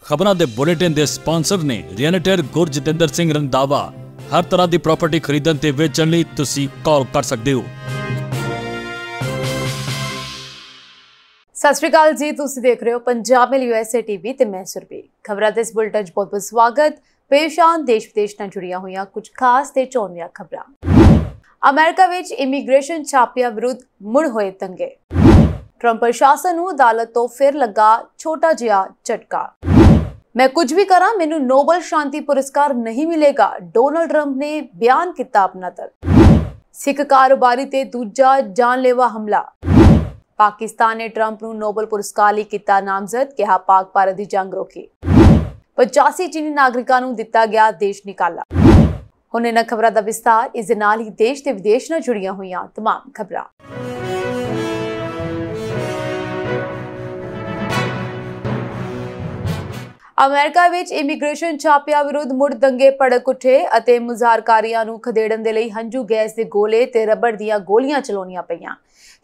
खबरों के बुलेटिन के स्पॉन्सर ने रियल्टर गुरजतिंदर सिंह रंधावा। हर तरह की प्रॉपर्टी खरीदण ते वेचण लई तुसीं कॉल कर सकते हो। सत श्री अकाल जी, तुसीं देख रहे हो पंजाब मेल USA TV ते मैं सुरभि। खबरां दे इस बुलेटिन च बहुत-बहुत स्वागत। पेश आन देश विदेश नाल जुड़ियां होईयां कुछ खास ते चौंधियां खबरां। अमेरिका विच इमीग्रेशन छापियां विरुद्ध मुड़ होए दंगे। ट्रंप प्रशासन नूं अदालत तो फिर लगा छोटा जिहा झटका। मैं कुछ भी करा मैनू नोबल शांति पुरस्कार नहीं मिलेगा, डोनाल्ड ट्रंप ने बयान किया अपना दर्द। सिख कारोबारी ते दूजा जानलेवा हमला। पाकिस्तान ने ट्रंप नूं नोबल पुरस्कार लई किया नामजद, कहा पाक भारत की जंग रोकी। 85 चीनी नागरिकां नूं दिता गया देश निकाला। हुण इन्हां खबरां दा विस्तार। इस दे नाल ही देश ते विदेश नाल जुड़ियां होईयां तमाम खबरां। अमेरिका विच इमीग्रेशन छापियां विरुद्ध मुड़ दंगे भड़क उठे ਅਤੇ ਮੁਜ਼ਾਹਰਕਾਰੀਆਂ ਨੂੰ ਖਦੇੜਨ ਦੇ ਲਈ ਹੰਝੂ ਗੈਸ ਦੇ ਗੋਲੇ ਤੇ ਰਬੜ ਦੀਆਂ ਗੋਲੀਆਂ ਚਲਾਉਣੀਆਂ ਪਈਆਂ।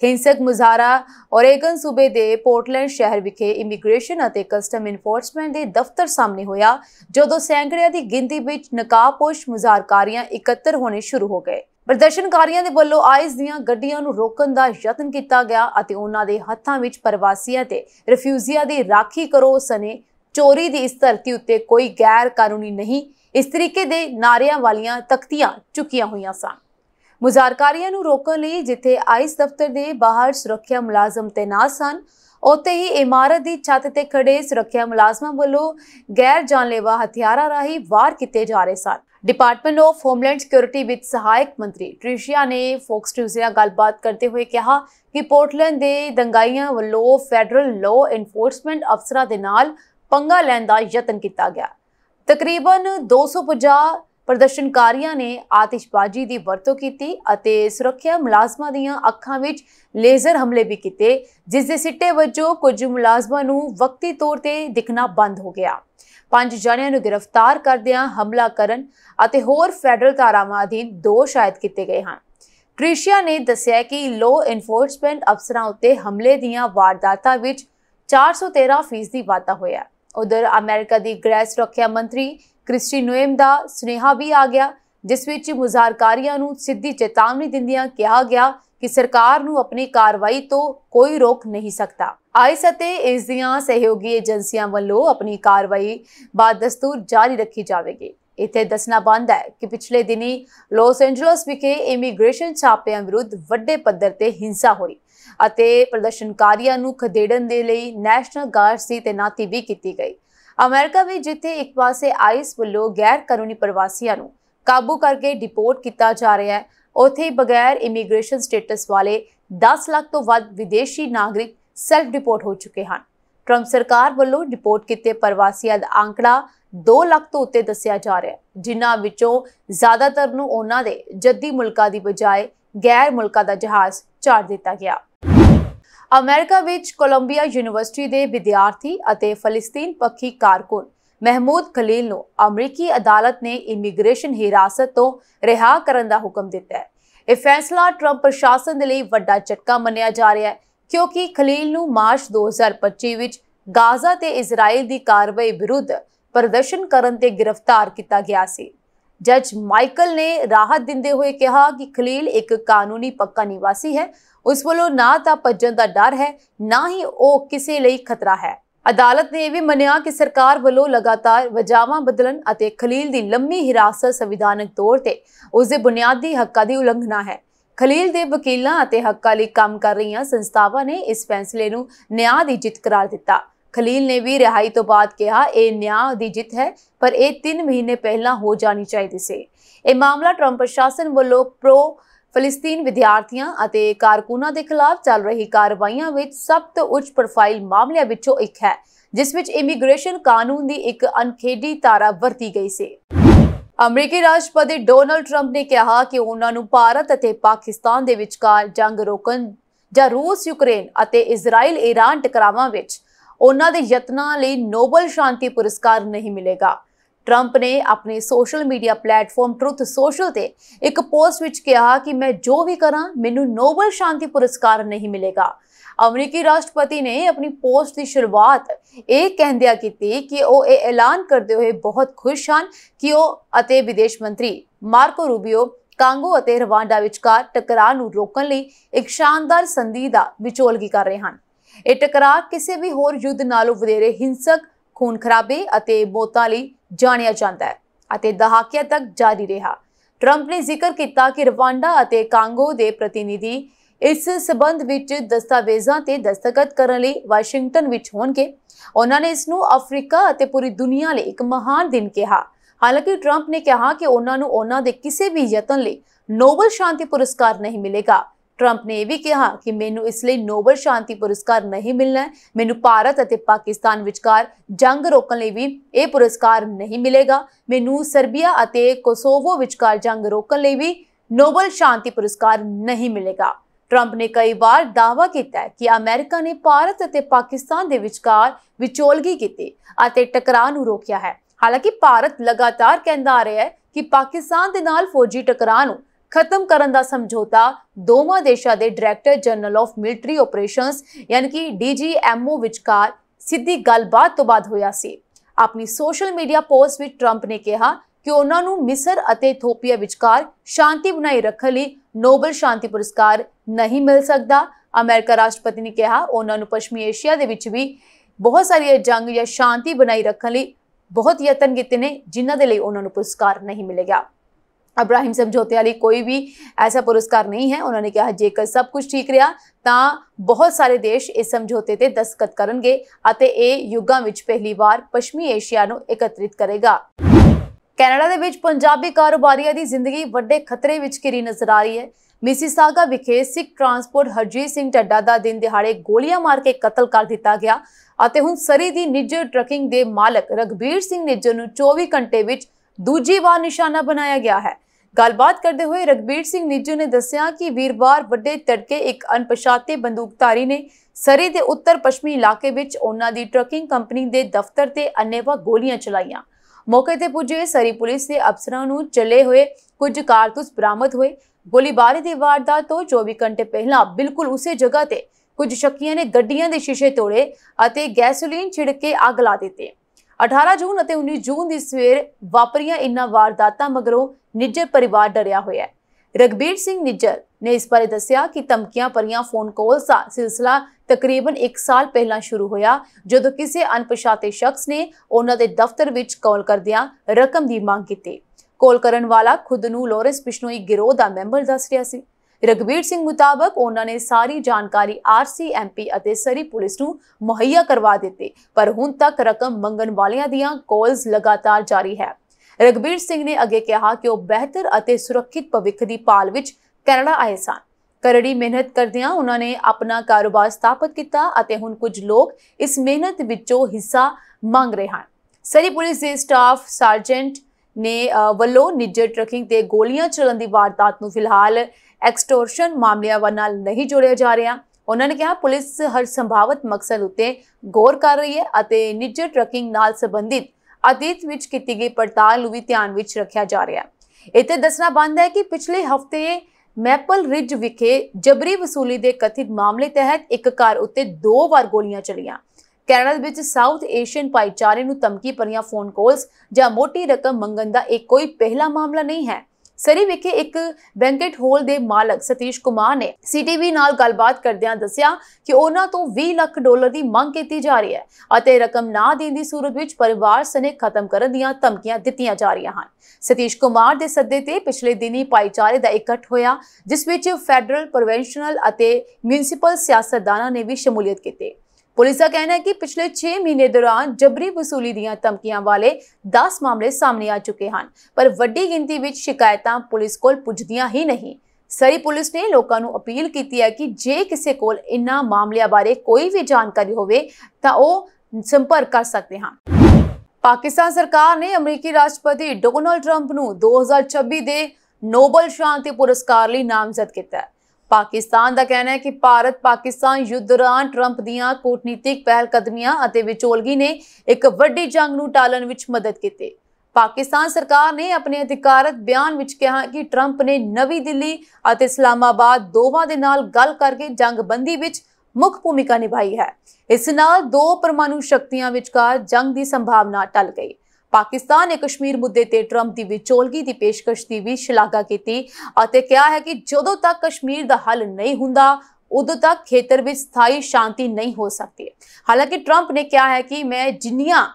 ਹਿੰਸਕ ਮੁਜ਼ਾਹਰਾ ਓਰੇਗਨ ਸੂਬੇ ਦੇ ਪੋਰਟਲੈਂਡ ਸ਼ਹਿਰ ਵਿਖੇ ਇਮੀਗ੍ਰੇਸ਼ਨ ਅਤੇ ਕਸਟਮ ਇਨਫੋਰਸਮੈਂਟ ਦੇ ਦਫ਼ਤਰ ਸਾਹਮਣੇ ਹੋਇਆ, ਜਦੋਂ ਸੈਂਕੜਿਆਂ ਦੀ ਗਿਣਤੀ ਵਿੱਚ ਨਕਾਬਪੋਸ਼ ਮੁਜ਼ਾਹਰਕਾਰੀਆਂ ਇਕੱਤਰ ਹੋਣੇ ਸ਼ੁਰੂ ਹੋ ਗਏ। ਪ੍ਰਦਰਸ਼ਨਕਾਰੀਆਂ ਦੇ ਵੱਲੋਂ ਆਈਸ ਦੀਆਂ ਗੱਡੀਆਂ ਨੂੰ ਰੋਕਣ ਦਾ ਯਤਨ ਕੀਤਾ ਗਿਆ ਅਤੇ ਉਹਨਾਂ ਦੇ ਹੱਥਾਂ ਵਿੱਚ ਪ੍ਰਵਾਸੀਆਂ ਤੇ ਰਿਫਿਊਜੀਆਂ ਦੀ ਰਾਖੀ ਕਰੋ ਸਣੇ चोरी की इस धरती उत्ते कोई गैर कानूनी नहीं, इस तरीके दे नारियां वालियां तख्तियां चुकियां हुई सन। मुजाहरकारियां नूं रोकण लई जिथे आइस दफ्तर दे बाहर सुरक्षा मुलाजम तैनात सन, उत्ते ही इमारत की छत ते खड़े सुरक्षा मुलाजमां वल्लों गैर जानलेवा हथियारां राही वार किए जा रहे सन। डिपार्टमेंट ऑफ होमलैंड सिक्योरिटी विच सहायक मंत्री ट्रिशिया ने फॉक्स न्यूज़ नाल गलबात करते हुए कहा कि पोर्टलैंड दे दंगाइयां वल्लों फैडरल लॉ एनफोर्समेंट अफसरां दे नाल पंगा लैण दा यतन किया गया। तकरीबन 250 प्रदर्शनकारियों ने आतिशबाजी की वरतों की अते सुरक्षा मुलाजमां दीयां अखां विच लेजर हमले भी किए, जिस दे सिट्टे वजों कुछ मुलाजमां नूं वक्ती तौर ते दिखना बंद हो गया। 5 जणियां नूं गिरफ्तार करदियां हमला करन अते होर फैडरल धारावां अधीन दोष आयद किए गए हैं। ट्रिशिया ने दस्सिया कि लॉ एनफोर्समेंट अफसरां उत्ते हमले दीयां वारदातां विच 413% वाधा होया। उधर अमेरिका की गृह सुरक्षा मंत्री क्रिस्टी नोएम का सुनेहा भी आ गया, जिस विच मुजाहरकारियां नूं सीधी चेतावनी दिंदियां कहा गया कि सरकार नूं अपनी कार्रवाई तो कोई रोक नहीं सकता। आइस अते इस दियां सहयोगी एजेंसियां वल्लों अपनी कार्रवाई बादस्तूर जारी रखी जाएगी। इत्थे दसना बंद है कि पिछले दिनी लॉस एंजलिस विखे इमीग्रेशन छापियां विरुद्ध वड्डे पद्धर ते हिंसा हुई ਅਤੇ ਪ੍ਰਦਰਸ਼ਨਕਾਰੀਆਂ ਨੂੰ ਖਦੇੜਨ ਦੇ ਲਈ ਨੈਸ਼ਨਲ ਗਾਰਡਸ ਦੀ ਤੈਨਾਤੀ ਵੀ ਕੀਤੀ ਗਈ। ਅਮਰੀਕਾ ਵਿੱਚ ਜਿੱਥੇ ਇੱਕ ਪਾਸੇ ਆਈਸ ਵੱਲੋਂ ਗੈਰ ਕਾਨੂੰਨੀ ਪ੍ਰਵਾਸੀਆਂ ਨੂੰ ਕਾਬੂ ਕਰਕੇ ਡਿਪੋਰਟ ਕੀਤਾ ਜਾ ਰਿਹਾ ਹੈ, ਉੱਥੇ ਹੀ ਬਗੈਰ ਇਮੀਗ੍ਰੇਸ਼ਨ ਸਟੇਟਸ ਵਾਲੇ 10 ਲੱਖ ਤੋਂ ਵੱਧ ਵਿਦੇਸ਼ੀ ਨਾਗਰਿਕ ਸੈਲਫ ਡਿਪੋਰਟ ਹੋ ਚੁੱਕੇ ਹਨ। ਟਰੰਪ ਸਰਕਾਰ ਵੱਲੋਂ ਡਿਪੋਰਟ ਕੀਤੇ ਪ੍ਰਵਾਸੀਆਂ ਦਾ ਆંકੜਾ 2 ਲੱਖ ਤੋਂ ਉੱਤੇ ਦੱਸਿਆ ਜਾ ਰਿਹਾ ਹੈ, ਜਿਨ੍ਹਾਂ ਵਿੱਚੋਂ ਜ਼ਿਆਦਾਤਰ ਨੂੰ ਉਹਨਾਂ ਦੇ ਜੱਦੀ ਮੁਲਕਾਂ ਦੀ ਬਜਾਏ ਗੈਰ ਮੁਲਕਾਂ ਦਾ ਜਹਾਜ਼ ਚਾੜ ਦਿੱਤਾ ਗਿਆ। अमेरिका विच कोलंबिया यूनिवर्सिटी के विद्यार्थी ਅਤੇ फलस्तीन पक्षी कारकुन महमूद खलील ਨੂੰ अमरीकी अदालत ने इमीग्रेशन हिरासत तो रिहा करने का हुक्म दिता है। यह फैसला ट्रंप प्रशासन के लिए वड्डा झटका मन्निया जा रहा है, क्योंकि खलील ਨੂੰ मार्च 2025 विच गाजा ते इजराइल की कार्रवाई विरुद्ध प्रदर्शन करने ते गिरफ्तार किया गया सी। जज माइकल ने राहत दिंदे हुए कहा कि खलील एक कानूनी पक्का निवासी है, उस वालों ना तो भज्जन का डर है, ना ही वह किसी लिए खतरा है। अदालत ने यह भी मनिया कि सरकार वालों लगातार वजावां बदलन अते खलील की लंबी हिरासत संविधानक तौर पर उसके बुनियादी हकों की उलंघना है। खलील के वकीलों अते हकों लिए काम कर रही संस्थावां ने इस फैसले को न्याय की जित करार दिता। खलील ने भी रिहाई तो बाद कहा यह न्याय की जित है, पर यह 3 महीने पहला हो जानी चाहिए सी। यह मामला ट्रंप प्रशासन वालों प्रो फलस्तीन विद्यार्थियों ਅਤੇ कारकुनां के खिलाफ चल रही कार्रवाइयां विच सब तो उच्च प्रोफाइल मामलों विचों एक है, जिस विच इमीग्रेशन कानून की एक अनखेडी धारा वरती गई सी। अमरीकी राष्ट्रपति डोनाल्ड ट्रंप ने कहा कि उन्होंने भारत ਅਤੇ पाकिस्तान के विचकार जंग रोकण ਜਾਂ रूस यूक्रेन ਅਤੇ इजराइल ईरान टकरावां विच उन्हां दे यत्नां लई नोबल शांति पुरस्कार नहीं मिलेगा। ट्रंप ने अपने social media platform truth social ते एक पोस्ट विच कहा कि मैं जो भी करा मैनू नोबल शांति पुरस्कार नहीं मिलेगा। अमरीकी राष्ट्रपति ने अपनी पोस्ट की शुरुआत यह कहंदिया की कि वो ये ऐलान करते हुए बहुत खुश हैं कि वो अते विदेश मंत्री मार्को रूबियो कांगो अते रवांडा विचकार टकराव नूं रोकण लई एक शानदार संधि दा विचोलगी कर रहे हैं। ये टकराव किसी भी होर युद्ध नालों वधेरे हिंसक, खून खराबे अते मौतां लई जानिया जांदा है अते दहाकियां तक जारी रहा। ट्रंप ने जिक्र किया कि रवांडा अते कांगो दे प्रतिनिधि इस संबंध विच दस्तावेजां ते दस्तखत करन लई वाशिंगटन विच होणगे। उन्होंने ने इस नूं अफ्रीका अते पूरी दुनिया लई एक महान दिन कहा। हालांकि ट्रंप ने कहा कि उन्होंने दे किसी भी यतन लई नोबल शांति पुरस्कार नहीं मिलेगा। ट्रंप ने यह भी कहा कि मैनू इसलिए नोबल शांति पुरस्कार नहीं मिलना है, मैनू भारत अते पाकिस्तान विचकार जंग रोकण लई भी यह पुरस्कार नहीं मिलेगा, मैनू सर्बिया अते कोसोवो विचकार जंग रोकण लई भी नोबल शांति पुरस्कार नहीं मिलेगा। ट्रंप ने कई बार दावा किया है कि अमेरिका ने भारत अते पाकिस्तान दे विचकार विचोलगी की अते टकराव नूं रोकिया है। हालांकि भारत लगातार कहता आ रहा है कि पाकिस्तान दे नाल फौजी टकराव नूं खत्म करन दा समझौता दोवां देशां दे director general of military operations यानी कि DGMO विचकार सीधी गलबात तो बाद होया सी। अपनी social media post which Trump ने कहा कि उन्हां नूं मिस्र अते इथोपिया विचकार शांति बनाई रखण लई नोबल शांति पुरस्कार नहीं मिल सकता। अमेरिका राष्ट्रपति ने कहा उन्हां नूं पश्चिमी एशिया दे विच भी बहुत सारी जंग या शांति बनाई रखण लई बहुत यतन कीते ने जिन्हां दे लई उन्हां नूं पुरस्कार नहीं मिलेगा। अब्राहिम समझौते वाली कोई भी ऐसा पुरस्कार नहीं है। उन्होंने कहा जेकर सब कुछ ठीक रहा तो बहुत सारे देश इस समझौते ते दस्तखत करनगे अते ਇਹ युगां विच पहली बार पश्चिमी एशिया ਨੂੰ एकत्रित करेगा। कैनेडा ਦੇ ਵਿੱਚ ਪੰਜਾਬੀ ਕਾਰੋਬਾਰੀਆਂ ਦੀ ਜ਼ਿੰਦਗੀ ਵੱਡੇ ਖਤਰੇ ਵਿੱਚ ਘਿਰੀ ਨਜ਼ਰ ਆ ਰਹੀ ਹੈ। ਮਿਸੀਸਾਗਾ ਵਿਖੇ ਸਿੱਖ ਟਰਾਂਸਪੋਰਟ ਹਰਜੀਤ ਸਿੰਘ ਢੱਡਾ ਦਾ ਦਿਨ ਦਿਹਾੜੇ ਗੋਲੀਆਂ ਮਾਰ ਕੇ ਕਤਲ ਕਰ ਦਿੱਤਾ ਗਿਆ ਅਤੇ ਹੁਣ ਸਰੀ ਦੀ ਨਿੱਜਰ ਟਰਕਿੰਗ ਦੇ ਮਾਲਕ ਰਗਬੀਰ ਸਿੰਘ ਨਿੱਜਰ ਨੂੰ 24 ਘੰਟੇ ਵਿੱਚ ਦੂਜੀ ਵਾਰ ਨਿਸ਼ਾਨਾ ਬਣਾਇਆ ਗਿਆ ਹੈ। गलबात करते हुए रघबीर सिंह निज्जू ने दस्सिया कि वीरवार वड्डे तड़के एक अनपछाते बंदूकधारी ने सरी के उत्तर पश्चिमी इलाके विच उन्हां दी ट्रकिंग कंपनी के दफ्तर ते अन्नेवा गोलियां चलाईयां। मौके ते पुजे सरी पुलिस के अफसरां नूं चले हुए कुछ कारतूस बरामद हुए। गोलीबारी की वारदात तो 24 घंटे पहला बिल्कुल उसी जगह ते कुछ शक्कियां ने गड्डियां दे शीशे तोड़े अते गैसोलीन छिड़क के अग ला दित्ते। 18 जून ਅਤੇ 19 जून की सवेर वापरिया इन्हां वारदातां मगरों निज्जर परिवार डरिया होया है। रघबीर सिंह निज्जर ने इस बारे दस्सिया कि धमकियां भरियां फोन कॉल्स का सिलसिला तकरीबन 1 साल पहला शुरू होया जदों किसी अनपछाते शख्स ने उन्हां दे दफ्तर विच कॉल करदियां रकम की मांग की। कॉल करन वाला खुद नूं लॉरेंस बिश्नोई गिरोह का मैंबर दस रहा सी। रघबीर सिंह मुताबक उन्होंने सारी जानकारी RCMP अते सरी पुलिस नूं मुहैया करवा दी पर हुण तक रकम मंगण वालियां दीयां कॉल्स लगातार जारी है। रघबीर सिंह ने अगे कहा कि वह बेहतर अते सुरक्षित भविख की भाल विच कैनेडा आए सन। करड़ी मेहनत करदियां उन्होंने अपना कारोबार स्थापित किया अते हुण कुछ लोग इस मेहनत विचों हिस्सा मांग रहे हैं। सरी पुलिस के स्टाफ सार्जेंट ने वल्लों निज्जर ट्रकिंग ते गोलियां चलन की वारदात नूं फिलहाल एक्सटोर्शन मामलिਆਂ नाल नहीं जोड़िया जा रहा। उन्होंने कहा पुलिस हर संभावित मकसद उत्ते गौर कर रही है अते निज्जर ट्रकिंग नाल संबंधित अतीत विच कीती गई पड़ताल नूं भी ध्यान विच रखिया जा रहा है। इत्थे दसना बनदा है कि पिछले हफ्ते मैपल रिज विखे जबरी वसूली के कथित मामले तहत एक घर उत्ते 2 बार गोलियां चलियां। कैनेडा विच साउथ एशियन भाईचारे नूं धमकी भरियां फोन कॉल्स जां मोटी रकम मंगण दा एक कोई पहला मामला नहीं है। सरी विखे एक बैंकेट हॉल के मालक सतीश कुमार ने CTV नाल गलबात करदियां दस्सिया कि उन्हां तो $20 लाख की मंग की जा रही है अते रकम ना देण दी सूरत विच परिवार सने खत्म करन दीयां धमकियां दित्तियां जा रही हैं। सतीश कुमार के सद्दे ते पिछले दिनी भाईचारे का इकट्ठ होया जिस विच फैडरल प्रोविंशियल अते म्यूनसिपल सियासतदानां ने भी शमूलियत की। पुलिस का कहना है कि पिछले 6 महीने दौरान जबरी वसूली दीयां धमकियां वाले 10 मामले सामने आ चुके हैं पर वड्डी गिनती विच शिकायतां पुलिस कोल पुजदियां ही नहीं। सरी पुलिस ने लोकां नूं अपील की है कि जे किसी कोल इन्हां मामलिਆਂ बारे कोई भी जानकारी होवे तां ओह संपर्क कर सकते हैं। पाकिस्तान सरकार ने अमरीकी राष्ट्रपति डोनाल्ड ट्रंप नूं 2026 के नोबल शांति पुरस्कार लई नामजद किया है। पाकिस्तान का कहना है कि भारत पाकिस्तान युद्ध दौरान ट्रंप दीयां कूटनीतिक पहलकदमियां अते विचोलगी ने एक वड्डी जंग नूं टालण विच मदद की। ਪਾਕਿਸਤਾਨ ਸਰਕਾਰ ਨੇ ਆਪਣੇ ਅਧਿਕਾਰਤ ਬਿਆਨ ਵਿੱਚ ਕਿਹਾ ਕਿ ਟਰੰਪ ਨੇ ਨਵੀਂ ਦਿੱਲੀ ਅਤੇ ਇਸਲਾਮਾਬਾਦ ਦੋਵਾਂ ਦੇ ਨਾਲ ਗੱਲ ਕਰਕੇ ਜੰਗਬੰਦੀ ਵਿੱਚ ਮੁੱਖ ਭੂਮਿਕਾ ਨਿਭਾਈ ਹੈ। ਇਸ ਨਾਲ ਦੋ ਪਰਮਾਣੂ ਸ਼ਕਤੀਆਂ ਵਿਚਕਾਰ ਜੰਗ ਦੀ ਸੰਭਾਵਨਾ ਟਲ ਗਈ। ਪਾਕਿਸਤਾਨ ਨੇ ਕਸ਼ਮੀਰ ਮੁੱਦੇ ਤੇ ਟਰੰਪ ਦੀ ਵਿਚੋਲਗੀ ਦੀ ਪੇਸ਼ਕਸ਼ ਦੀ ਵੀ ਸ਼ਲਾਘਾ ਕੀਤੀ ਅਤੇ ਕਿਹਾ ਹੈ ਕਿ ਜਦੋਂ ਤੱਕ ਕਸ਼ਮੀਰ ਦਾ ਹੱਲ ਨਹੀਂ ਹੁੰਦਾ ਉਦੋਂ ਤੱਕ ਖੇਤਰ ਵਿੱਚ ਸਥਾਈ ਸ਼ਾਂਤੀ ਨਹੀਂ ਹੋ ਸਕਦੀ। ਹਾਲਾਂਕਿ ਟਰੰਪ ਨੇ ਕਿਹਾ ਹੈ ਕਿ ਮੈਂ ਜਿੰਨੀਆਂ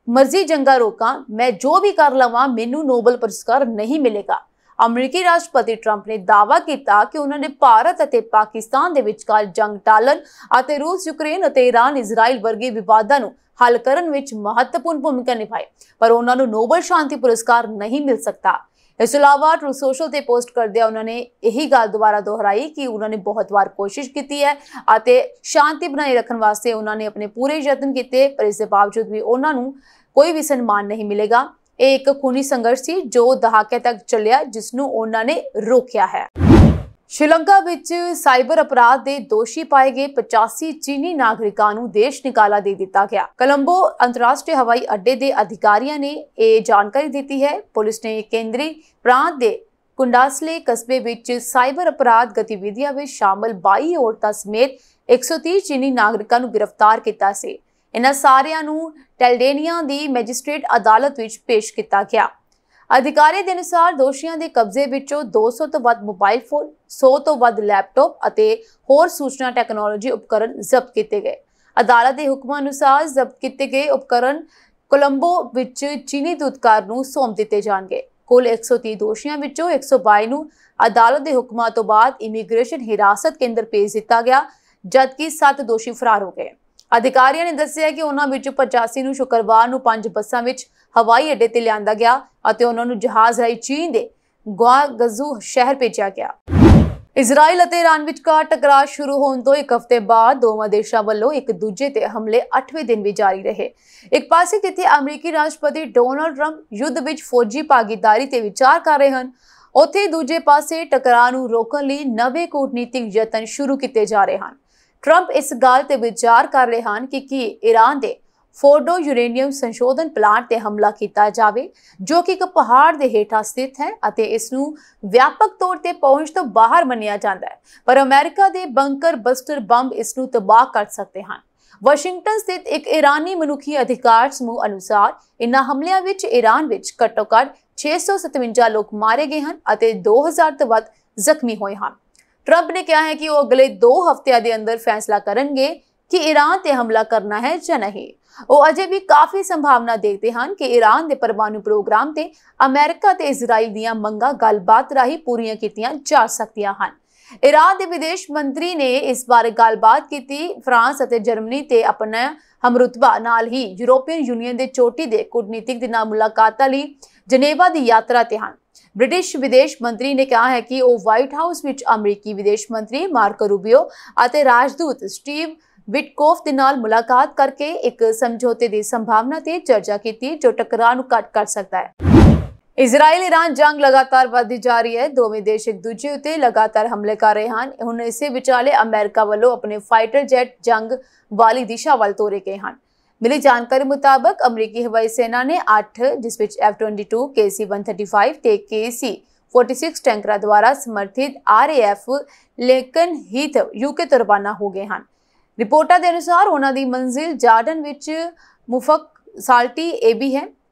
ਮਰਜ਼ੀ ਜੰਗਾਂ ਰੋਕਾਂ, ਮੈਂ ਜੋ ਵੀ ਕਰ ਲਵਾਂ, ਮੈਨੂੰ ਨੋਬਲ ਪੁਰਸਕਾਰ ਨਹੀਂ ਮਿਲੇਗਾ। ਅਮਰੀਕੀ ਰਾਸ਼ਟਰਪਤੀ ਟਰੰਪ ਨੇ ਦਾਅਵਾ ਕੀਤਾ ਕਿ ਉਹਨਾਂ ਨੇ ਭਾਰਤ ਅਤੇ ਪਾਕਿਸਤਾਨ ਦੇ ਵਿਚਕਾਰ ਜੰਗ ਟਾਲਣ ਅਤੇ ਰੂਸ, ਯੂਕਰੇਨ ਅਤੇ ਈਰਾਨ, ਇਜ਼ਰਾਈਲ ਵਰਗੇ ਵਿਵਾਦਾਂ ਨੂੰ ਹੱਲ ਕਰਨ ਵਿੱਚ ਮਹੱਤਵਪੂਰਨ ਭੂਮਿਕਾ ਨਿਭਾਈ, ਪਰ ਉਹਨਾਂ ਨੂੰ ਨੋਬਲ ਸ਼ਾਂਤੀ ਪੁਰਸਕਾਰ ਨਹੀਂ ਮਿਲ ਸਕਦਾ। ਇਸ ਤੋਂ ਇਲਾਵਾ ਟਰੂ ਸੋਸ਼ਲ ਤੇ ਪੋਸਟ ਕਰਦਿਆਂ ਉਹਨਾਂ ਨੇ ਇਹੀ ਗੱਲ ਦੁਬਾਰਾ ਦੁਹਰਾਈ ਕਿ ਉਹਨਾਂ ਨੇ ਬਹੁਤ ਵਾਰ ਕੋਸ਼ਿਸ਼ ਕੀਤੀ ਹੈ ਅਤੇ ਸ਼ਾਂਤੀ ਬਣਾਈ ਰੱਖਣ ਵਾਸਤੇ ਉਹਨਾਂ ਨੇ ਆਪਣੇ ਪੂਰੇ ਯਤਨ ਕੀਤੇ, ਪਰ ਇਸ ਦੇ ਬਾਵਜੂਦ ਵੀ ਉਹਨਾਂ ਨੂੰ ਕੋਈ ਵੀ ਸਨਮਾਨ ਨਹੀਂ ਮਿਲੇਗਾ। ਇਹ ਇੱਕ ਖੂਨੀ ਸੰਘਰਸ਼ ਸੀ ਜੋ ਦਹਾਕੇ ਤੱਕ ਚੱਲਿਆ, ਜਿਸ ਨੂੰ ਉਹਨਾਂ ਨੇ ਰੋਕਿਆ ਹੈ। ਸ਼੍ਰੀਲੰਕਾ ਵਿੱਚ ਸਾਈਬਰ ਅਪਰਾਧ ਦੇ ਦੋਸ਼ੀ ਪਾਏ ਗਏ 85 ਚੀਨੀ ਨਾਗਰਿਕਾਂ ਨੂੰ ਦੇਸ਼ ਨਿਕਾਲਾ ਦੇ ਦਿੱਤਾ ਗਿਆ। ਕੋਲੰਬੋ ਅੰਤਰਰਾਸ਼ਟਰੀ ਹਵਾਈ ਅੱਡੇ ਦੇ ਅਧਿਕਾਰੀਆਂ ਨੇ ਇਹ ਜਾਣਕਾਰੀ ਦਿੱਤੀ ਹੈ। ਪੁਲਿਸ ਨੇ ਕੇਂਦਰੀ ਪ੍ਰਾਂਤ ਦੇ ਕੁੰਡਾਸਲੇ ਕਸਬੇ ਵਿੱਚ ਸਾਈਬਰ ਅਪਰਾਧ ਗਤੀਵਿਧੀਆਂ ਵਿੱਚ ਸ਼ਾਮਲ 22 ਔਰਤਾਂ ਸਮੇਤ 130 ਚੀਨੀ ਨਾਗਰਿਕਾਂ ਨੂੰ ਗ੍ਰਿਫਤਾਰ ਕੀਤਾ ਸੀ। ਇਹਨਾਂ ਸਾਰਿਆਂ ਨੂੰ ਟੈਲਡੇਨੀਆ ਦੀ ਮੈਜਿਸਟ੍ਰੇਟ ਅਦਾਲਤ ਵਿੱਚ ਪੇਸ਼ ਕੀਤਾ ਗਿਆ। ਅਧਿਕਾਰੀ ਦੇ ਅਨੁਸਾਰ ਦੋਸ਼ੀਆਂ ਦੇ ਕਬਜ਼ੇ ਵਿੱਚੋਂ 200 ਤੋਂ ਵੱਧ ਮੋਬਾਈਲ ਫੋਨ, 100 ਤੋਂ ਵੱਧ ਲੈਪਟਾਪ ਅਤੇ ਹੋਰ ਸੂਚਨਾ ਟੈਕਨੋਲੋਜੀ ਉਪਕਰਨ ਜ਼ਬਤ ਕੀਤੇ ਗਏ। ਅਦਾਲਤ ਦੇ ਹੁਕਮਾਂ ਅਨੁਸਾਰ ਜ਼ਬਤ ਕੀਤੇ ਗਏ ਉਪਕਰਨ ਕੋਲੰਬੋ ਵਿੱਚ ਚੀਨੀ ਦੂਤਕਾਰ ਨੂੰ ਸੌਂਪ ਦਿੱਤੇ ਜਾਣਗੇ। ਕੁੱਲ 130 ਦੋਸ਼ੀਆਂ ਵਿੱਚੋਂ 122 ਨੂੰ ਅਦਾਲਤ ਦੇ ਹੁਕਮਾਂ ਤੋਂ ਬਾਅਦ ਇਮੀਗ੍ਰੇਸ਼ਨ ਹਿਰਾਸਤ ਕੇਂਦਰ ਭੇਜ ਦਿੱਤਾ ਗਿਆ, ਜਦਕਿ 7 ਦੋਸ਼ੀ ਫਰਾਰ ਹੋ ਗਏ। ਅਧਿਕਾਰੀਆਂ ਨੇ ਦੱਸਿਆ ਕਿ ਉਹਨਾਂ ਵਿੱਚੋਂ 85 ਨੂੰ ਸ਼ੁੱਕਰਵਾਰ ਨੂੰ 5 ਬੱਸਾਂ ਵਿੱਚ ਹਵਾਈ ਅੱਡੇ ਤੇ ਲਿਆਂਦਾ ਗਿਆ ਅਤੇ ਉਹਨਾਂ ਨੂੰ ਜਹਾਜ਼ ਰਾਹੀਂ ਚੀਨ ਦੇ ਗੁਆਂਗਜ਼ੂ ਸ਼ਹਿਰ ਭੇਜਿਆ ਗਿਆ। ਇਜ਼ਰਾਈਲ ਅਤੇ ਈਰਾਨ ਵਿਚਕਾਰ ਟਕਰਾਅ ਸ਼ੁਰੂ ਹੋਣ ਤੋਂ ਇੱਕ ਹਫ਼ਤੇ ਬਾਅਦ ਦੋਵਾਂ ਦੇਸ਼ਾਂ ਵੱਲੋਂ ਇੱਕ ਦੂਜੇ ਤੇ ਹਮਲੇ 8ਵੇਂ ਦਿਨ ਵੀ ਜਾਰੀ ਰਹੇ। ਇੱਕ ਪਾਸੇ ਜਿੱਥੇ ਅਮਰੀਕੀ ਰਾਸ਼ਟਰਪਤੀ ਡੋਨਾਲਡ ਟਰੰਪ ਯੁੱਧ ਵਿੱਚ ਫੌਜੀ ਭਾਗੀਦਾਰੀ ਤੇ ਵਿਚਾਰ ਕਰ ਰਹੇ ਹਨ, ਉੱਥੇ ਦੂਜੇ ਪਾਸੇ ਟਕਰਾਅ ਨੂੰ ਰੋਕਣ ਲਈ ਨਵੇਂ ਕੂਟਨੀਤਿਕ ਯਤਨ ਸ਼ੁਰੂ ਕੀਤੇ ਜਾ ਰਹੇ ਹਨ। ਟਰੰਪ ਇਸ ਗੱਲ ਤੇ ਵਿਚਾਰ ਕਰ ਰਹੇ ਹਨ ਕਿ ਕੀ ਈਰਾਨ ਦੇ ਫੋਰਡੋ ਯੂਰੇਨੀਅਮ ਸੰਸ਼ੋਧਨ ਪਲਾਂਟ ਤੇ ਹਮਲਾ ਕੀਤਾ ਜਾਵੇ, ਜੋ ਕਿ ਇੱਕ ਪਹਾੜ ਦੇ ਹੇਠਾਂ ਸਥਿਤ ਹੈ ਅਤੇ ਇਸ ਨੂੰ ਵਿਆਪਕ ਤੌਰ ਤੇ ਪਹੁੰਚ ਤੋਂ ਬਾਹਰ ਮੰਨਿਆ ਜਾਂਦਾ ਹੈ, ਪਰ ਅਮਰੀਕਾ ਦੇ ਬੰਕਰ ਬਸਟਰ ਬੰਬ ਇਸ ਨੂੰ ਤਬਾਹ ਕਰ ਸਕਦੇ ਹਨ। ਵਾਸ਼ਿੰਗਟਨ ਸਥਿਤ ਇੱਕ ਈਰਾਨੀ ਮਨੁੱਖੀ ਅਧਿਕਾਰ ਸਮੂਹ ਅਨੁਸਾਰ ਇਨ੍ਹਾਂ ਹਮਲਿਆਂ ਵਿੱਚ ਈਰਾਨ ਵਿੱਚ ਘੱਟੋ-ਘੱਟ 657 ਲੋਕ ਮਾਰੇ ਗਏ ਹਨ ਅਤੇ 2000 ਤੋਂ ਵੱਧ ਜ਼ਖਮੀ ਹੋਏ ਹਨ। ਟਰੰਪ ਨੇ ਕਿਹਾ ਹੈ ਕਿ ਉਹ ਅਗਲੇ 2 ਹਫ਼ਤਿਆਂ ਦੇ ਅੰਦਰ ਫੈਸਲਾ ਕਰਨਗੇ ਕਿ ਈਰਾਨ ਤੇ ਹਮਲਾ ਕਰਨਾ ਹੈ ਜਾਂ ਨਹੀਂ। ਉਹ ਅਜੇ ਵੀ ਕਾਫੀ ਸੰਭਾਵਨਾ ਦੇਖਦੇ ਹਨ ਕਿ ਈਰਾਨ ਦੇ ਪਰਮਾਣੂ ਪ੍ਰੋਗਰਾਮ ਤੇ ਅਮਰੀਕਾ ਤੇ ਇਜ਼ਰਾਈਲ ਦੀਆਂ ਮੰਗਾਂ ਗੱਲਬਾਤ ਰਾਹੀਂ ਪੂਰੀਆਂ ਕੀਤੀਆਂ ਜਾ ਸਕਦੀਆਂ ਹਨ। ਈਰਾਨ ਦੇ ਵਿਦੇਸ਼ ਮੰਤਰੀ ਨੇ ਇਸ ਬਾਰੇ ਗੱਲਬਾਤ ਕੀਤੀ। ਫਰਾਂਸ ਅਤੇ ਜਰਮਨੀ ਤੇ ਆਪਣਾ ਹਮਰੁਤਬਾ ਨਾਲ ਹੀ ਯੂਰੋਪੀਅਨ ਯੂਨੀਅਨ ਦੇ ਚੋਟੀ ਦੇ ਕੂਟਨੀਤਿਕ ਦੇ ਨਾਲ ਮੁਲਾਕਾਤਾਂ ਲਈ ਜਨੇਵਾ ਦੀ ਯਾਤਰਾ ਤੇ ਹਨ। ਬ੍ਰਿਟਿਸ਼ ਵਿਦੇਸ਼ ਮੰਤਰੀ ਨੇ ਕਿਹਾ ਹੈ ਕਿ ਉਹ ਵਾਈਟ ਹਾਊਸ ਵਿੱਚ ਅਮਰੀਕੀ ਵਿਦੇਸ਼ ਮੰਤਰੀ ਮਾਰਕੋ ਰੂਬੀਓ ਅਤੇ ਰਾਜਦੂਤ ਸਟੀਵ ਵਿਟਕੋਫ ਦੇ ਨਾਲ ਮੁਲਾਕਾਤ ਕਰਕੇ ਇੱਕ ਸਮਝੌਤੇ ਦੀ ਸੰਭਾਵਨਾ ਤੇ ਚਰਚਾ ਕੀਤੀ, ਜੋ ਟਕਰਾਅ ਨੂੰ ਘੱਟ ਕਰ ਸਕਦਾ ਹੈ। ਇਜ਼ਰਾਈਲ ਈਰਾਨ ਜੰਗ ਲਗਾਤਾਰ ਵਧਦੀ ਜਾ ਰਹੀ ਹੈ। ਦੋਵੇਂ ਦੇਸ਼ ਇੱਕ ਦੂਜੇ ਉੱਤੇ ਲਗਾਤਾਰ ਹਮਲੇ ਕਰ ਰਹੇ ਹਨ। ਹੁਣ ਇਸੇ ਵਿਚਾਲੇ ਅਮਰੀਕਾ ਵੱਲੋਂ ਆਪਣੇ ਫਾਈਟਰ ਜੈਟ ਜੰਗ ਵਾਲੀ ਦਿਸ਼ਾ ਵੱਲ ਤੋਰੇ ਗਏ ਹਨ। ਮਿਲੀ ਜਾਣਕਾਰੀ ਮੁਤਾਬਕ ਅਮਰੀਕੀ ਹਵਾਈ ਸੈਨਾ ਨੇ 8 ਜਿਸ ਵਿੱਚ F-22, KC-135 ਤੇ KC-46 ਟੈਂਕਰਾਂ ਦੁਆਰਾ ਸਮਰਥਿਤ RAF ਲਿੰਕਨ ਹੀਥ UK ਤੋਂ ਰਵਾਨਾ ਹੋ ਗਏ ਹਨ। ਰਿਪੋਰਟਾਂ ਦੇ ਅਨੁਸਾਰ ਉਹਨਾਂ ਦੀ ਮੰਜ਼ਿਲ ਜਾਰਡਨ ਵਿੱਚ ਮੁਫਕ ਸਾਲਟੀ ਏਬੀ ਹੈ।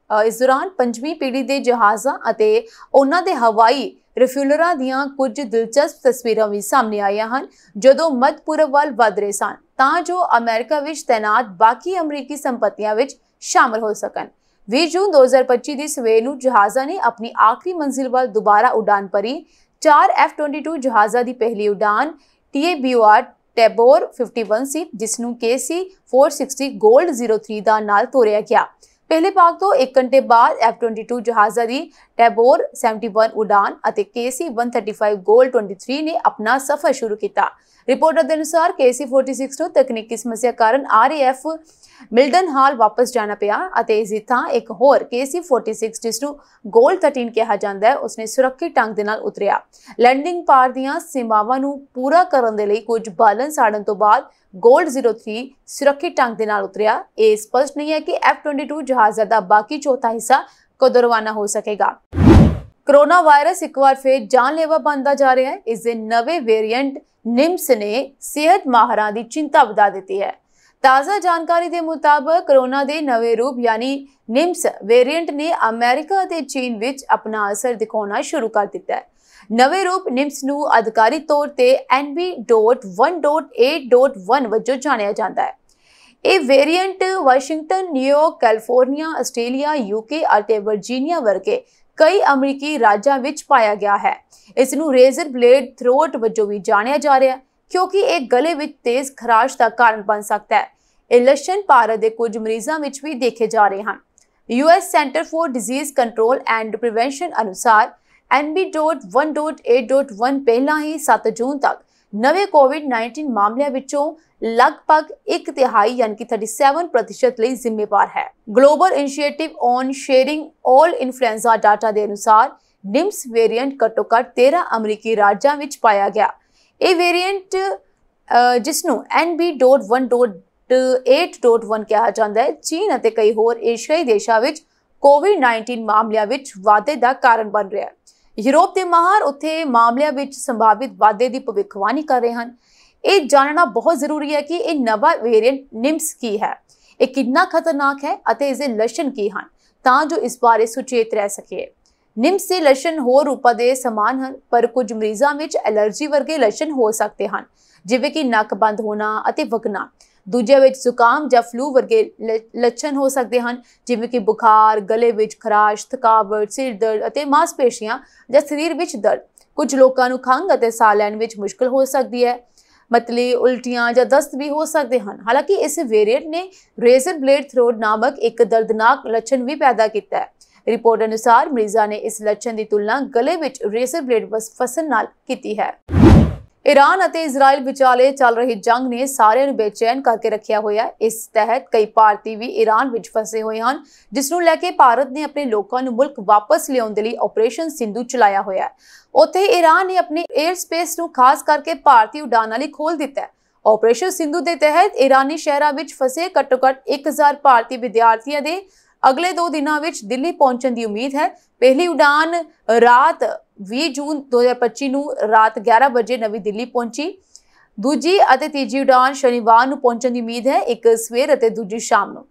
ਇਸ ਦੌਰਾਨ 5ਵੀਂ ਪੀੜ੍ਹੀ ਦੇ ਜਹਾਜ਼ਾਂ ਅਤੇ ਉਹਨਾਂ ਦੇ ਹਵਾਈ ਰਿਫਿਊਲਰਾਂ ਦੀਆਂ ਕੁਝ ਦਿਲਚਸਪ ਤਸਵੀਰਾਂ ਵੀ ਸਾਹਮਣੇ ਆਈਆਂ ਹਨ, ਜਦੋਂ ਮੱਧ ਪੂਰਬ ਵੱਲ ਵਧ ਰਹੇ ਸਨ ਤਾਂ ਜੋ ਅਮਰੀਕਾ ਵਿੱਚ ਤੈਨਾਤ ਬਾਕੀ ਅਮਰੀਕੀ ਸੰਪਤੀਆਂ ਵਿੱਚ ਸ਼ਾਮਲ ਹੋ ਸਕਣ। 20 ਜੂਨ 2025 ਦੀ ਸਵੇਰ ਨੂੰ ਜਹਾਜ਼ਾਂ ਨੇ ਆਪਣੀ ਆਖਰੀ ਮੰਜ਼ਿਲ ਵੱਲ ਦੁਬਾਰਾ ਉਡਾਨ ਭਰੀ। 4 F-22 ਜਹਾਜ਼ਾਂ ਦੀ ਪਹਿਲੀ ਉਡਾਨ TABOR ਟੈਬੋਰ 51 ਸੀ, ਜਿਸ ਨੂੰ KC-460 ਗੋਲਡ 03 ਦਾ ਨਾਲ ਤੋਰਿਆ ਗਿਆ। ਪਹਿਲੇ ਭਾਗ ਤੋਂ 1 ਘੰਟੇ ਬਾਅਦ F-22 ਜਹਾਜ਼ਾਂ ਦੀ ਟੈਬੋਰ 71 ਉਡਾਨ ਅਤੇ KC-135 ਗੋਲਡ 23 ਨੇ ਆਪਣਾ ਸਫ਼ਰ ਸ਼ੁਰੂ ਕੀਤਾ। ਰਿਪੋਰਟਾਂ ਦੇ ਅਨੁਸਾਰ KC-46 ਤੋਂ ਤਕਨੀਕੀ ਸਮੱਸਿਆ ਕਾਰਨ RAF ਮਿਲਡਨ ਹਾਲ ਵਾਪਸ ਜਾਣਾ ਪਿਆ ਅਤੇ ਇਸ ਦੀ ਥਾਂ ਇੱਕ ਹੋਰ KC-46 ਜਿਸ ਨੂੰ ਗੋਲਡ 13 ਕਿਹਾ ਜਾਂਦਾ ਹੈ ਉਸਨੇ ਸੁਰੱਖਿਅਤ ਢੰਗ ਦੇ ਨਾਲ ਉਤਰਿਆ। ਲੈਂਡਿੰਗ ਪਾਰ ਦੀਆਂ ਸੀਮਾਵਾਂ ਨੂੰ ਪੂਰਾ ਕਰਨ ਦੇ ਲਈ ਕੁਝ ਬਾਲਣ ਸਾੜਨ ਤੋਂ ਬਾਅਦ ਗੋਲਡ 03 ਸੁਰੱਖਿਅਤ ਢੰਗ ਦੇ ਨਾਲ ਉਤਰਿਆ। ਇਹ ਸਪਸ਼ਟ ਨਹੀਂ ਹੈ ਕਿ F-22 ਜਹਾਜ਼ ਦਾ ਬਾਕੀ ਚੌਥਾ ਹਿੱਸਾ ਕਦੋਂ ਰਵਾਨਾ ਹੋ ਸਕੇਗਾ। ਕੋਰੋਨਾ ਵਾਇਰਸ ਇੱਕ ਵਾਰ ਫਿਰ ਜਾਨਲੇਵਾ ਬਣਦਾ ਜਾ ਰਿਹਾ ਹੈ। ਇਸ ਦੇ ਨਵੇਂ ਵੇਰੀਐਂਟ ਨਿਮਸ ਨੇ ਸਿਹਤ ਮਾਹਰਾਂ ਦੀ ਚਿੰਤਾ ਵਧਾ ਦਿੱਤੀ ਹੈ। ਤਾਜ਼ਾ ਜਾਣਕਾਰੀ ਦੇ ਮੁਤਾਬਕ ਕੋਰੋਨਾ ਦੇ ਨਵੇਂ ਰੂਪ ਯਾਨੀ ਨਿਮਸ ਵੇਰੀਐਂਟ ਨੇ ਅਮਰੀਕਾ ਅਤੇ ਚੀਨ ਵਿੱਚ ਆਪਣਾ ਅਸਰ ਦਿਖਾਉਣਾ ਸ਼ੁਰੂ ਕਰ ਦਿੱਤਾ ਹੈ। ਨਵੇਂ ਰੂਪ ਨਿਮਸ ਨੂੰ ਅਧਿਕਾਰੀ ਤੌਰ ਤੇ NB.1.8.1 ਵਜੋਂ ਜਾਣਿਆ ਜਾਂਦਾ ਹੈ। ਇਹ variant Washington, New York, California, Australia, UK ਅਤੇ ਵਰਜੀਨੀਆ ਵਰਗੇ ਕਈ ਅਮਰੀਕੀ ਰਾਜਾਂ ਵਿੱਚ ਪਾਇਆ ਗਿਆ ਹੈ। ਇਸ ਨੂੰ ਰੇਜ਼ਰ ਬਲੇਡ ਥਰੋਟ ਵਜੋਂ ਵੀ ਜਾਣਿਆ ਜਾ ਰਿਹਾ ਹੈ ਕਿਉਂਕਿ ਇਹ ਗਲੇ ਵਿੱਚ ਤੇਜ਼ ਖਰਾਸ਼ ਦਾ ਕਾਰਨ ਬਣ ਸਕਦਾ ਹੈ। ਇਹ ਲੱਛਣ ਭਾਰਤ ਦੇ ਕੁਝ ਮਰੀਜ਼ਾਂ ਵਿੱਚ ਵੀ ਦੇਖੇ ਜਾ ਰਹੇ ਹਨ। US centre for disease control and prevention ਅਨੁਸਾਰ NB.1.8.1 ਪਹਿਲਾਂ ਹੀ 7 ਜੂਨ ਤੱਕ ਨਵੇਂ COVID-19 ਮਾਮਲਿਆਂ ਵਿੱਚੋਂ ਲਗਭਗ 1/3 ਯਾਨੀ ਕਿ 37% ਲਈ ਜ਼ਿੰਮੇਵਾਰ ਹੈ। Global initiative on sharing all influenza data ਦੇ ਅਨੁਸਾਰ ਨਿਮਸ ਵੇਰੀਐਂਟ ਘੱਟੋ-ਘੱਟ 13 ਅਮਰੀਕੀ ਰਾਜਾਂ ਵਿੱਚ ਪਾਇਆ ਗਿਆ। ਇਹ ਵੇਰੀਐਂਟ ਜਿਸ ਨੂੰ NB.1.8.1 ਕਿਹਾ ਜਾਂਦਾ ਹੈ ਚੀਨ ਅਤੇ ਕਈ ਹੋਰ ਏਸ਼ੀਆਈ ਦੇਸ਼ਾਂ ਵਿੱਚ COVID-19 ਮਾਮਲਿਆਂ ਵਿੱਚ ਵਾਧੇ ਦਾ ਕਾਰਨ ਬਣ ਰਿਹਾ ਹੈ। ਯੂਰਪ ਦੇ ਮਾਹਰ ਉੱਥੇ ਮਾਮਲਿਆਂ ਵਿੱਚ ਸੰਭਾਵਿਤ ਵਾਧੇ ਦੀ ਭਵਿੱਖਬਾਣੀ ਕਰ ਰਹੇ ਹਨ। ਇਹ ਜਾਣਨਾ ਬਹੁਤ ਜ਼ਰੂਰੀ ਹੈ ਕਿ ਇਹ ਨਵਾਂ ਵੇਰੀਐਂਟ ਨਿਮਸ ਕੀ ਹੈ, ਇਹ ਕਿੰਨਾ ਖਤਰਨਾਕ ਹੈ ਅਤੇ ਇਸ ਦੇ ਲੱਛਣ ਕੀ ਹਨ ਤਾਂ ਜੋ ਇਸ ਬਾਰੇ ਸੁਚੇਤ ਰਹਿ ਸਕੀਏ। ਨਿਮਸ ਦੇ ਲੱਛਣ ਹੋਰ ਰੂਪਾਂ ਦੇ ਸਮਾਨ ਹਨ ਪਰ ਕੁਝ ਮਰੀਜ਼ਾਂ ਵਿੱਚ ਐਲਰਜੀ ਵਰਗੇ ਲੱਛਣ ਹੋ ਸਕਦੇ ਹਨ ਜਿਵੇਂ ਕਿ ਨੱਕ ਬੰਦ ਹੋਣਾ ਅਤੇ ਵਗਣਾ। ਦੂਜਿਆਂ ਵਿੱਚ ਜ਼ੁਕਾਮ ਜਾਂ ਫਲੂ ਵਰਗੇ ਲੱਛਣ ਹੋ ਸਕਦੇ ਹਨ ਜਿਵੇਂ ਕਿ ਬੁਖਾਰ, ਗਲੇ ਵਿੱਚ ਖਰਾਸ਼, ਥਕਾਵਟ, ਸਿਰ ਦਰਦ ਅਤੇ ਮਾਸਪੇਸ਼ੀਆਂ ਜਾਂ ਸਰੀਰ ਵਿੱਚ ਦਰਦ। ਕੁਝ ਲੋਕਾਂ ਨੂੰ ਖੰਘ ਅਤੇ ਸਾਹ ਲੈਣ ਵਿੱਚ ਮੁਸ਼ਕਲ ਹੋ ਸਕਦੀ ਹੈ। ਮਤਲੀ, ਉਲਟੀਆਂ ਜਾਂ ਦਸਤ ਵੀ ਹੋ ਸਕਦੇ ਹਨ। ਹਾਲਾਂਕਿ ਇਸ ਵੇਰੀਐਂਟ ਨੇ ਰੇਜ਼ਰ ਬਲੇਡ ਥਰੋਟ ਨਾਮਕ ਇੱਕ ਦਰਦਨਾਕ ਲੱਛਣ ਵੀ ਪੈਦਾ ਕੀਤਾ ਹੈ। ਰਿਪੋਰਟ ਅਨੁਸਾਰ ਮਰੀਜ਼ਾਂ ਨੇ ਇਸ ਲੱਛਣ ਦੀ ਤੁਲਨਾ ਗਲੇ ਵਿੱਚ ਰੇਜ਼ਰ ਬਲੇਡ ਫਸਣ ਨਾਲ ਕੀਤੀ ਹੈ। ਈਰਾਨ ਅਤੇ ਇਜ਼ਰਾਈਲ ਵਿਚਾਲੇ ਚੱਲ ਰਹੀ ਜੰਗ ਨੇ ਸਾਰਿਆਂ ਨੂੰ ਬੇਚੈਨ ਕਰਕੇ ਰੱਖਿਆ ਹੋਇਆ ਹੈ। ਇਸ ਤਹਿਤ ਕਈ ਭਾਰਤੀ ਵੀ ਈਰਾਨ ਵਿੱਚ ਫਸੇ ਹੋਏ ਹਨ ਜਿਸ ਨੂੰ ਲੈ ਕੇ ਭਾਰਤ ਨੇ ਆਪਣੇ ਲੋਕਾਂ ਨੂੰ ਮੁਲਕ ਵਾਪਸ ਲਿਆਉਣ ਦੇ ਲਈ ਆਪਰੇਸ਼ਨ ਸਿੰਧੂ ਚਲਾਇਆ ਹੋਇਆ ਹੈ। ਉੱਥੇ ਈਰਾਨ ਨੇ ਆਪਣੇ 에ਅਰ ਸਪੇਸ ਨੂੰ ਖਾਸ ਕਰਕੇ ਭਾਰਤੀ ਉਡਾਨਾਂ ਲਈ ਖੋਲ੍ਹ ਦਿੱਤਾ ਹੈ। ਆਪਰੇਸ਼ਨ ਸਿੰਧੂ ਦੇ ਤਹਿਤ ਈਰਾਨੀ ਸ਼ਹਿਰਾਂ ਵਿੱਚ ਫਸੇ ਘੱਟੋ-ਘੱਟ 1000 ਭਾਰਤੀ ਵਿਦਿਆਰਥੀਆਂ ਦੇ ਅਗਲੇ 2 ਦਿਨਾਂ ਵਿੱਚ ਦਿੱਲੀ ਪਹੁੰਚਣ ਦੀ ਉਮੀਦ ਹੈ। ਪਹਿਲੀ ਉਡਾਨ ਰਾਤ 20 ਜੂਨ 2025 ਨੂੰ ਰਾਤ 11 ਵਜੇ ਨਵੀਂ ਦਿੱਲੀ ਪਹੁੰਚੀ। ਦੂਜੀ ਅਤੇ ਤੀਜੀ ਉਡਾਨ ਸ਼ਨੀਵਾਰ ਨੂੰ ਪਹੁੰਚਣ ਦੀ ਉਮੀਦ ਹੈ, ਇੱਕ ਸਵੇਰ ਅਤੇ ਦੂਜੀ ਸ਼ਾਮ ਨੂੰ।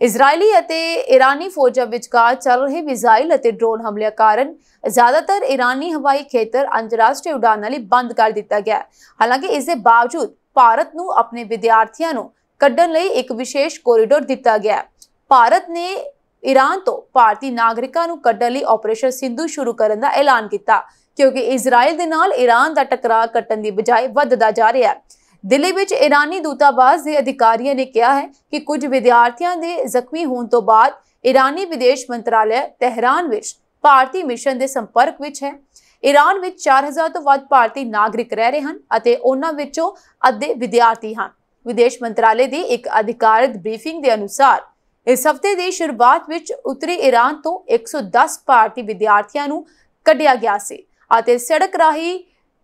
ਇਜ਼ਰਾਈਲੀ ਅਤੇ ਈਰਾਨੀ ਫੌਜਾਂ ਵਿਚਕਾਰ ਚੱਲ ਰਹੇ ਮਿਜ਼ਾਈਲ ਅਤੇ ਡਰੋਨ ਹਮਲਿਆਂ ਕਾਰਨ ਜ਼ਿਆਦਾਤਰ ਈਰਾਨੀ ਹਵਾਈ ਖੇਤਰ ਅੰਤਰਰਾਸ਼ਟਰੀ ਉਡਾਨਾਂ ਲਈ ਬੰਦ ਕਰ ਦਿੱਤਾ ਗਿਆ। ਹਾਲਾਂਕਿ ਇਸ ਦੇ ਬਾਵਜੂਦ ਭਾਰਤ ਨੂੰ ਆਪਣੇ ਵਿਦਿਆਰਥੀਆਂ ਨੂੰ ਕੱਢਣ ਲਈ ਇੱਕ ਵਿਸ਼ੇਸ਼ ਕੋਰੀਡੋਰ ਦਿੱਤਾ ਗਿਆ। ਭਾਰਤ ਨੇ ਈਰਾਨ ਤੋਂ ਭਾਰਤੀ ਨਾਗਰਿਕਾਂ ਨੂੰ ਕੱਢਣ ਲਈ ਆਪਰੇਸ਼ਨ ਸਿੰਧੂ ਸ਼ੁਰੂ ਕਰਨ ਦਾ ਐਲਾਨ ਕੀਤਾ ਕਿਉਂਕਿ ਇਜ਼ਰਾਈਲ ਦੇ ਨਾਲ ਈਰਾਨ ਦਾ ਟਕਰਾਅ ਘਟਣ ਦੀ ਬਜਾਏ ਵੱਧਦਾ ਜਾ ਰਿਹਾ ਹੈ। ਦਿੱਲੀ ਵਿੱਚ ਈਰਾਨੀ ਦੂਤਾਵਾਸ ਦੇ ਅਧਿਕਾਰੀਆਂ ਨੇ ਕਿਹਾ ਹੈ ਕਿ ਕੁਝ ਵਿਦਿਆਰਥੀਆਂ ਦੇ ਜ਼ਖਮੀ ਹੋਣ ਤੋਂ ਬਾਅਦ ਈਰਾਨੀ ਵਿਦੇਸ਼ ਮੰਤਰਾਲਾ ਤਹਿਰਾਨ ਵਿੱਚ ਭਾਰਤੀ ਮਿਸ਼ਨ ਦੇ ਸੰਪਰਕ ਵਿੱਚ ਹੈ। ਈਰਾਨ ਵਿੱਚ 4000 ਤੋਂ ਵੱਧ ਭਾਰਤੀ ਨਾਗਰਿਕ ਰਹਿ ਰਹੇ ਹਨ ਅਤੇ ਉਹਨਾਂ ਵਿੱਚੋਂ ਅੱਧੇ ਵਿਦਿਆਰਥੀ ਹਨ। ਵਿਦੇਸ਼ ਮੰਤਰਾਲੇ ਦੀ ਇੱਕ ਅਧਿਕਾਰਤ ਬਰੀਫਿੰਗ ਦੇ ਅਨੁਸਾਰ ਇਸ ਹਫ਼ਤੇ ਦੀ ਸ਼ੁਰੂਆਤ ਵਿੱਚ ਉੱਤਰੀ ਈਰਾਨ ਤੋਂ 110 ਭਾਰਤੀ ਵਿਦਿਆਰਥੀਆਂ ਨੂੰ ਕੱਢਿਆ ਗਿਆ ਸੀ ਅਤੇ ਸੜਕ ਰਾਹੀਂ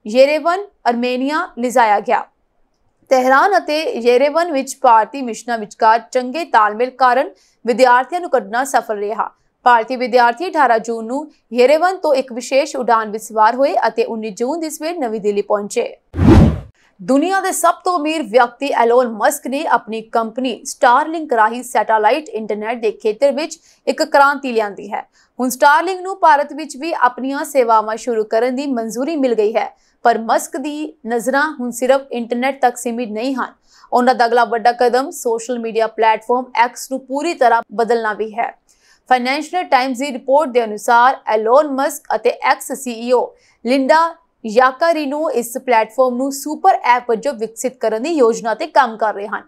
ਯੇਰੇਵਨ, ਅਰਮੇਨੀਆ ਲਿਜਾਇਆ ਗਿਆ। ਤਹਿਰਾਨ ਅਤੇ ਯੇਰੇਵਨ ਵਿੱਚ ਭਾਰਤੀ ਮਿਸ਼ਨਾਂ ਵਿਚਕਾਰ ਚੰਗੇ ਤਾਲਮੇਲ ਕਾਰਨ ਵਿਦਿਆਰਥੀਆਂ ਨੂੰ ਕੱਢਣਾ ਸਫਲ ਰਿਹਾ। ਭਾਰਤੀ ਵਿਦਿਆਰਥੀ 18 ਜੂਨ ਨੂੰ ਯੇਰੇਵਨ ਤੋਂ ਇੱਕ ਵਿਸ਼ੇਸ਼ ਉਡਾਨ ਵਿੱਚ ਸਵਾਰ ਹੋਏ ਅਤੇ 19 ਜੂਨ ਦੀ ਸਵੇਰ ਨਵੀਂ ਦਿੱਲੀ ਪਹੁੰਚੇ। ਦੁਨੀਆ ਦੇ ਸਭ ਤੋਂ ਅਮੀਰ ਵਿਅਕਤੀ ਐਲੋਨ ਮਸਕ ਨੇ ਆਪਣੀ ਕੰਪਨੀ ਸਟਾਰਲਿੰਕ ਰਾਹੀਂ ਸੈਟੇਲਾਈਟ ਇੰਟਰਨੈਟ ਦੇ ਖੇਤਰ ਵਿੱਚ ਇੱਕ ਕ੍ਰਾਂਤੀ ਲਿਆਂਦੀ ਹੈ। ਹੁਣ ਸਟਾਰਲਿੰਕ ਨੂੰ ਭਾਰਤ ਵਿੱਚ ਵੀ ਆਪਣੀਆਂ ਸੇਵਾਵਾਂ ਸ਼ੁਰੂ ਕਰਨ ਦੀ ਮਨਜ਼ੂਰੀ ਮਿਲ ਗਈ ਹੈ। ਪਰ ਮਸਕ ਦੀ ਨਜ਼ਰਾਂ ਹੁਣ ਸਿਰਫ ਇੰਟਰਨੈਟ ਤੱਕ ਸੀਮਿਤ ਨਹੀਂ ਹਨ। ਉਹਨਾਂ ਦਾ ਅਗਲਾ ਵੱਡਾ ਕਦਮ ਸੋਸ਼ਲ ਮੀਡੀਆ ਪਲੇਟਫਾਰਮ ਐਕਸ ਨੂੰ ਪੂਰੀ ਤਰ੍ਹਾਂ ਬਦਲਣਾ ਵੀ ਹੈ। ਫਾਈਨੈਂਸ਼ੀਅਲ ਟਾਈਮਜ਼ ਦੀ ਰਿਪੋਰਟ ਦੇ ਅਨੁਸਾਰ ਐਲੋਨ ਮਸਕ ਅਤੇ ਐਕਸ CEO ਲਿੰਡਾ ਯਾਕਾਰੀਨੋ ਇਸ ਪਲੇਟਫਾਰਮ ਨੂੰ ਸੁਪਰ ਐਪ ਵਜੋਂ ਵਿਕਸਿਤ ਕਰਨ ਦੀ ਯੋਜਨਾ ਤੇ ਕੰਮ ਕਰ ਰਹੇ ਹਨ।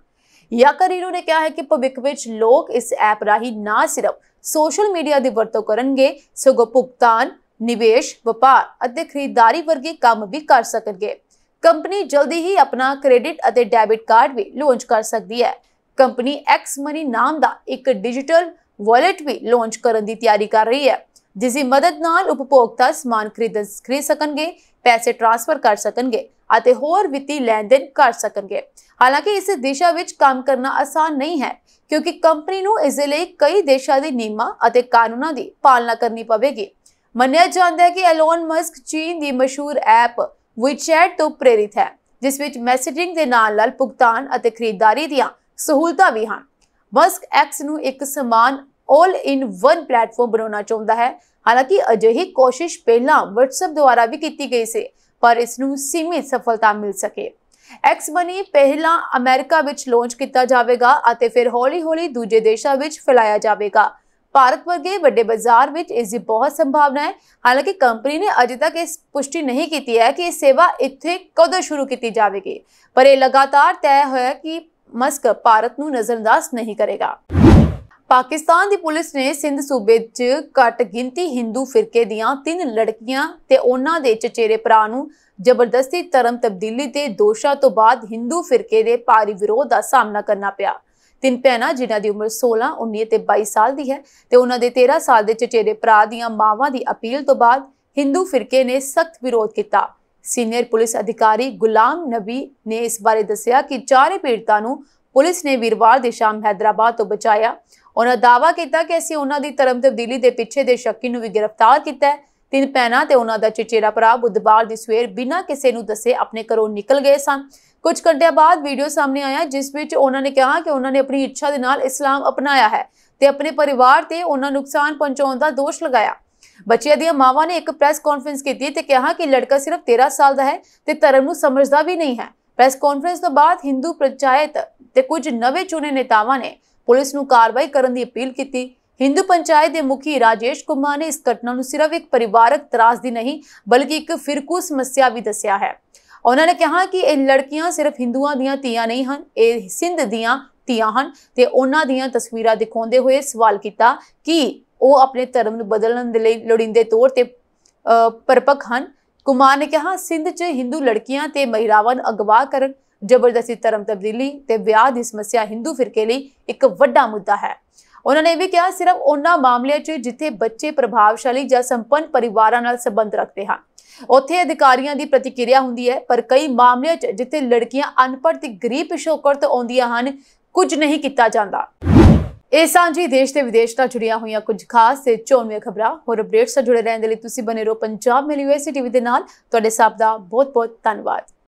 ਯਾਕਾਰੀਨੋ ਨੇ ਕਿਹਾ ਹੈ ਕਿ ਭਵਿੱਖ ਵਿੱਚ ਲੋਕ ਇਸ ਐਪ ਰਾਹੀਂ ਨਾ ਸਿਰਫ ਸੋਸ਼ਲ ਮੀਡੀਆ ਦੀ ਵਰਤੋਂ ਕਰਨਗੇ ਸਗੋਂ ਭੁਗਤਾਨ, ਨਿਵੇਸ਼, ਵਪਾਰ ਅਤੇ ਖਰੀਦਦਾਰੀ ਵਰਗੇ ਕੰਮ ਵੀ ਕਰ ਸਕਣਗੇ। ਕੰਪਨੀ ਜਲਦੀ ਹੀ ਆਪਣਾ ਕ੍ਰੈਡਿਟ ਅਤੇ ਡੈਬਿਟ ਕਾਰਡ ਵੀ ਲਾਂਚ ਕਰ ਸਕਦੀ ਹੈ। कंपनी एक्स मनी नाम का एक डिजिटल वॉलेट भी लॉन्च करने की तैयारी कर रही है, जिसकी मदद नाल उपभोक्ता समान खरीद सकणगे, पैसे ट्रांसफर कर सकणगे ਅਤੇ ਹੋਰ ਵਿੱਤੀ ਲੈਣ-ਦੇਣ कर सकणगे। हालांकि इस दिशा विच काम करना आसान नहीं है, क्योंकि कंपनी ਨੂੰ ਇਸ ਦੇ ਲਈ कई देशों के नियमां ਅਤੇ कानूनां की पालना करनी पवेगी। ਮੰਨਿਆ ਜਾਂਦਾ ਹੈ कि एलोन मस्क चीन की मशहूर ऐप WeChat तो प्रेरित है, जिस विच मैसेजिंग के नाल-नाल भुगतान ਅਤੇ खरीदारी ਦੀਆਂ सहूलतां भी ਹਨ। मस्क एक्स ਨੂੰ एक समान ऑल इन वन प्लेटफॉर्म बनाना चाहता है। हालांकि अजिही कोशिश पहला WhatsApp द्वारा भी की गई सी, पर इसनू सीमित सफलता मिल सके। एक्स मनी पहला अमेरिका विच लॉन्च किया जाएगा और फिर हौली हौली दूजे देशों विच फैलाया जाएगा। भारत वर्गे वड्डे बाजार विच इसकी बहुत संभावना है। हालांकि कंपनी ने अजे तक इस पुष्टि नहीं की है कि सेवा इत्थे कदों शुरू की जाएगी, पर यह लगातार तय है कि मस्क भारत नू नजरअंदाज नहीं करेगा। पाकिस्तान की पुलिस ने सिंध सूबे च घट गिनती हिंदू फिरके दियां 3 लड़कियां ते उन्हां दे चचेरे भरा नूं जबरदस्ती धर्म तब्दीली के दोषां तो बाद हिंदू फिरके दे भारी विरोध का सामना करना पिया। 3 भैणां जिन्हां दी उम्र 16, 19 ते 22 साल की है ते उन्हां दे 13 साल के चचेरे भरा दियां मावां की अपील तो बाद हिंदू फिरके ने सख्त विरोध किया। सीनियर पुलिस अधिकारी गुलाम नबी ने इस बारे दस्सिया कि 4 पीड़ितां नूं पुलिस ने वीरवार की शाम हैदराबाद तो बचाया। उन्होंने दावा किया कि असीं उन्हां दी धर्म तब्दीली के पिछे दे शक्की नूं भी गिरफ्तार किया। 3 भैणां ते उन्हां दा चचेरा भरा बुधवार की सवेर बिना किसी नूं दस्से अपने घरों निकल गए सन। कुछ घंटे बाद वीडियो सामने आया जिस विच उन्होंने कहा कि उन्होंने अपनी इच्छा दे नाल इस्लाम अपनाया है ते अपने परिवार ते उन्हां नुकसान पहुंचाउण दा दोष लगाया। बच्चियां दियां मावां ने एक प्रेस कॉन्फ्रेंस की ते कहा कि लड़का सिर्फ 13 साल का है ते धर्म नूं समझदा भी नहीं है। प्रेस कॉन्फ्रेंस तो बाद हिंदू पंचायत ते कुछ नवे चुने नेतावां ने पुलिस नूं कार्रवाई करने की अपील की। हिंदू पंचायत के मुखी राजेश कुमार ने इस घटना नूं सिर्फ एक परिवारक त्रासदी नहीं बल्कि एक फिरकू समस्या भी दस्सिया है। उन्होंने कहा कि ये लड़कियां सिर्फ हिंदुओं दीयां धीआं नहीं हन, ये सिंध दीआं धीआं हन ते उन्हां दीयां तस्वीरां दिखाउंदे हुए सवाल किया कि वो अपने धर्म नूं बदलण दे लई लोड़ींदे तौर ते परपक हन। कुमार ने कहा सिंध च हिंदू लड़कियां ते महिलावां नूं अगवा करन, जबरदस्ती धर्म तब्दीली ते विआह की समस्या हिंदू फिरके लिए एक वड्डा मुद्दा है। उन्होंने भी कहा सिर्फ उन्हां मामलों च जिथे बच्चे प्रभावशाली या संपन्न परिवारां नाल संबंध रखते हैं उत्थे अधिकारियों की प्रतिक्रिया हुंदी है, पर कई मामलों च जिथे लड़कियां अनपढ़ ते गरीब पिछोकड़ तो आउंदियां हन कुछ नहीं किया जाता। ਇਹ ਸਾਂਝੀ देश ਤੇ विदेश ਨਾਲ जुड़ियां हुई कुछ खास ਤੇ ਚੋਣਵੀਆਂ ਖਬਰਾਂ और अपडेट्स ਨਾਲ जुड़े रहने के लिए तुसीं बने रहो पंजाब मेल यूएसए टीवी ਦੇ ਨਾਲ। ਤੁਹਾਡੇ ਸਭ ਦਾ बहुत बहुत धन्यवाद।